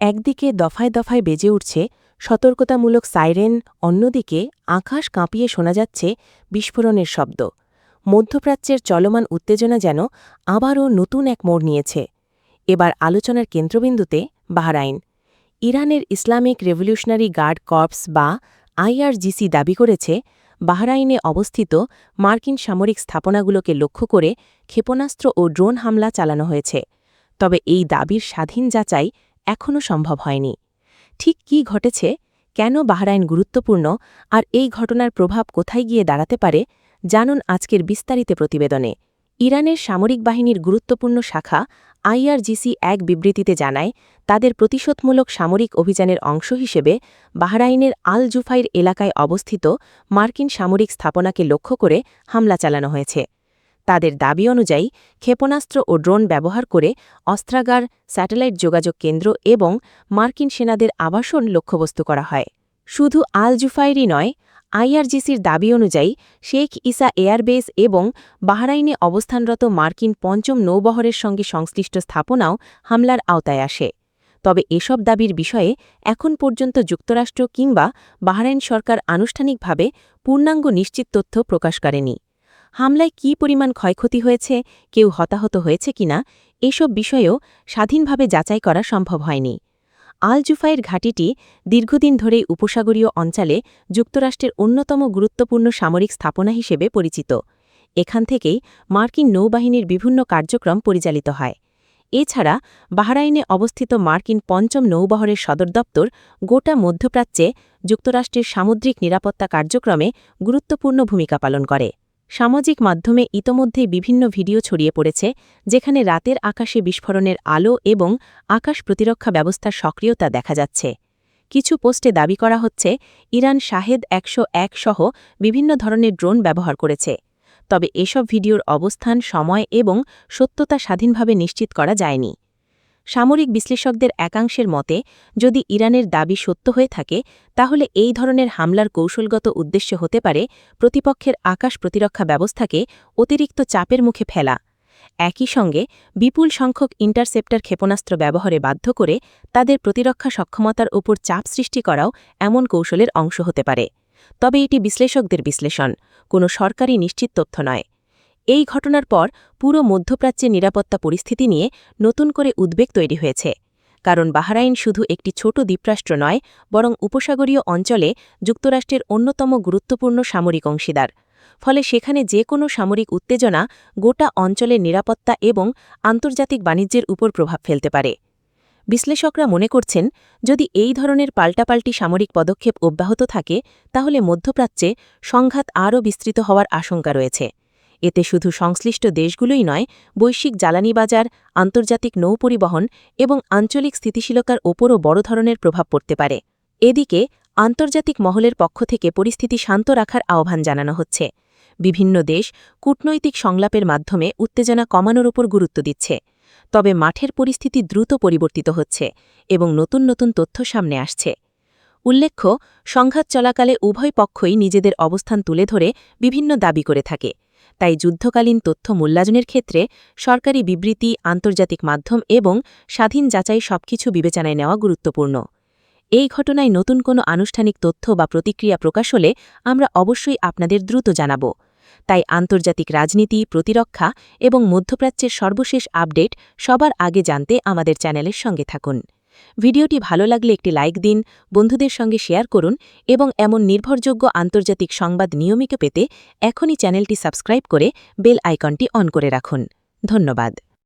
একদিকে দফায় দফায় বেজে উঠছে সতর্কতামূলক সাইরেন, অন্যদিকে আকাশ কাঁপিয়ে শোনা যাচ্ছে বিস্ফোরণের শব্দ। মধ্যপ্রাচ্যের চলমান উত্তেজনা যেন আবারও নতুন এক মোড় নিয়েছে। এবার আলোচনার কেন্দ্রবিন্দুতে বাহরাইন। ইরানের ইসলামিক রেভলিউশনারি গার্ড কর্পস বা আইআরজিসি দাবি করেছে, বাহরাইনে অবস্থিত মার্কিন সামরিক স্থাপনাগুলোকে লক্ষ্য করে ক্ষেপণাস্ত্র ও ড্রোন হামলা চালানো হয়েছে। তবে এই দাবির স্বাধীন যাচাই এখনও সম্ভব হয়নি। ঠিক কী ঘটেছে, কেন বাহরাইন গুরুত্বপূর্ণ, আর এই ঘটনার প্রভাব কোথায় গিয়ে দাঁড়াতে পারে, জানুন আজকের বিস্তারিত প্রতিবেদনে। ইরানের সামরিক বাহিনীর গুরুত্বপূর্ণ শাখা আইআরজিসি এক বিবৃতিতে জানায়, তাদের প্রতিশোধমূলক সামরিক অভিযানের অংশ হিসেবে বাহরাইনের আল জুফাইর এলাকায় অবস্থিত মার্কিন সামরিক স্থাপনাকে লক্ষ্য করে হামলা চালানো হয়েছে। তাদের দাবি অনুযায়ী ক্ষেপণাস্ত্র ও ড্রোন ব্যবহার করে অস্ত্রাগার, স্যাটেলাইট যোগাযোগ কেন্দ্র এবং মার্কিন সেনাদের আবাসন লক্ষ্যবস্তু করা হয়। শুধু আল জুফাইরই নয়, আইআরজিসির দাবি অনুযায়ী শেখ ইসা এয়ারবেস এবং বাহরাইনে অবস্থানরত মার্কিন পঞ্চম নৌবহরের সঙ্গে সংশ্লিষ্ট স্থাপনাও হামলার আওতায় আসে। তবে এসব দাবির বিষয়ে এখন পর্যন্ত যুক্তরাষ্ট্র কিংবা বাহরাইন সরকার আনুষ্ঠানিকভাবে পূর্ণাঙ্গ নিশ্চিত তথ্য প্রকাশ করেনি। হামলায় কী পরিমাণ ক্ষয়ক্ষতি হয়েছে, কেউ হতাহত হয়েছে কিনা, এসব বিষয়েও স্বাধীনভাবে যাচাই করা সম্ভব হয়নি। আল জুফাইর ঘাঁটিটি দীর্ঘদিন ধরেই উপসাগরীয় অঞ্চলে যুক্তরাষ্ট্রের অন্যতম গুরুত্বপূর্ণ সামরিক স্থাপনা হিসেবে পরিচিত। এখান থেকেই মার্কিন নৌবাহিনীর বিভিন্ন কার্যক্রম পরিচালিত হয়। এছাড়া বাহরাইনে অবস্থিত মার্কিন পঞ্চম নৌবহরের সদর দপ্তর গোটা মধ্যপ্রাচ্যে যুক্তরাষ্ট্রের সামুদ্রিক নিরাপত্তা কার্যক্রমে গুরুত্বপূর্ণ ভূমিকা পালন করে। সামাজিক মাধ্যমে ইতোমধ্যেই বিভিন্ন ভিডিও ছড়িয়ে পড়েছে, যেখানে রাতের আকাশে বিস্ফোরণের আলো এবং আকাশ প্রতিরক্ষা ব্যবস্থার সক্রিয়তা দেখা যাচ্ছে। কিছু পোস্টে দাবি করা হচ্ছে, ইরান শাহেদ ১০১ সহ বিভিন্ন ধরনের ড্রোন ব্যবহার করেছে। তবে এসব ভিডিওর অবস্থান, সময় এবং সত্যতা স্বাধীনভাবে নিশ্চিত করা যায়নি। সামরিক বিশ্লেষকদের একাংশের মতে, যদি ইরানের দাবি সত্য হয়ে থাকে, তাহলে এই ধরনের হামলার কৌশলগত উদ্দেশ্য হতে পারে প্রতিপক্ষের আকাশ প্রতিরক্ষা ব্যবস্থাকে অতিরিক্ত চাপের মুখে ফেলা। একই সঙ্গে বিপুল সংখ্যক ইন্টারসেপ্টর ক্ষেপণাস্ত্র ব্যবহারে বাধ্য করে তাদের প্রতিরক্ষা সক্ষমতার উপর চাপ সৃষ্টি করাও এমন কৌশলের অংশ হতে পারে। তবে এটি বিশ্লেষকদের বিশ্লেষণ, কোনো সরকারি নিশ্চিত তথ্য নয়। এই ঘটনার পর পুরো মধ্যপ্রাচ্যের নিরাপত্তা পরিস্থিতি নিয়ে নতুন করে উদ্বেগ তৈরি হয়েছে। কারণ বাহরাইন শুধু একটি ছোট দ্বীপরাষ্ট্র নয়, বরং উপসাগরীয় অঞ্চলে যুক্তরাষ্ট্রের অন্যতম গুরুত্বপূর্ণ সামরিক অংশীদার। ফলে সেখানে যে কোনো সামরিক উত্তেজনা গোটা অঞ্চলের নিরাপত্তা এবং আন্তর্জাতিক বাণিজ্যের উপর প্রভাব ফেলতে পারে। বিশ্লেষকরা মনে করছেন, যদি এই ধরনের পাল্টাপাল্টি সামরিক পদক্ষেপ অব্যাহত থাকে, তাহলে মধ্যপ্রাচ্যে সংঘাত আরও বিস্তৃত হওয়ার আশঙ্কা রয়েছে। এতে শুধু সংশ্লিষ্ট দেশগুলোই নয়, বৈশ্বিক জ্বালানি বাজার, আন্তর্জাতিক নৌ পরিবহন এবং আঞ্চলিক স্থিতিশীলতার ওপরও বড় ধরনের প্রভাব পড়তে পারে। এদিকে আন্তর্জাতিক মহলের পক্ষ থেকে পরিস্থিতি শান্ত রাখার আহ্বান জানানো হচ্ছে। বিভিন্ন দেশ কূটনৈতিক সংলাপের মাধ্যমে উত্তেজনা কমানোর উপর গুরুত্ব দিচ্ছে। তবে মাঠের পরিস্থিতি দ্রুত পরিবর্তিত হচ্ছে এবং নতুন নতুন তথ্য সামনে আসছে। উল্লেখ্য, সংঘাত চলাকালে উভয় পক্ষই নিজেদের অবস্থান তুলে ধরে বিভিন্ন দাবি করে থাকে। তাই যুদ্ধকালীন তথ্য মূল্যায়নের ক্ষেত্রে সরকারি বিবৃতি, আন্তর্জাতিক মাধ্যম এবং স্বাধীন যাচাই সবকিছু বিবেচনায় নেওয়া গুরুত্বপূর্ণ। এই ঘটনায় নতুন কোনো আনুষ্ঠানিক তথ্য বা প্রতিক্রিয়া প্রকাশ হলে আমরা অবশ্যই আপনাদের দ্রুত জানাব। তাই আন্তর্জাতিক রাজনীতি, প্রতিরক্ষা এবং মধ্যপ্রাচ্যের সর্বশেষ আপডেট সবার আগে জানতে আমাদের চ্যানেলের সঙ্গে থাকুন। ভিডিওটি ভালো লাগলে একটি লাইক দিন, বন্ধুদের সঙ্গে শেয়ার করুন এবং এমন নির্ভরযোগ্য আন্তর্জাতিক সংবাদ নিয়মিত পেতে এখনই চ্যানেলটি সাবস্ক্রাইব করে বেল আইকনটি অন করে রাখুন। ধন্যবাদ।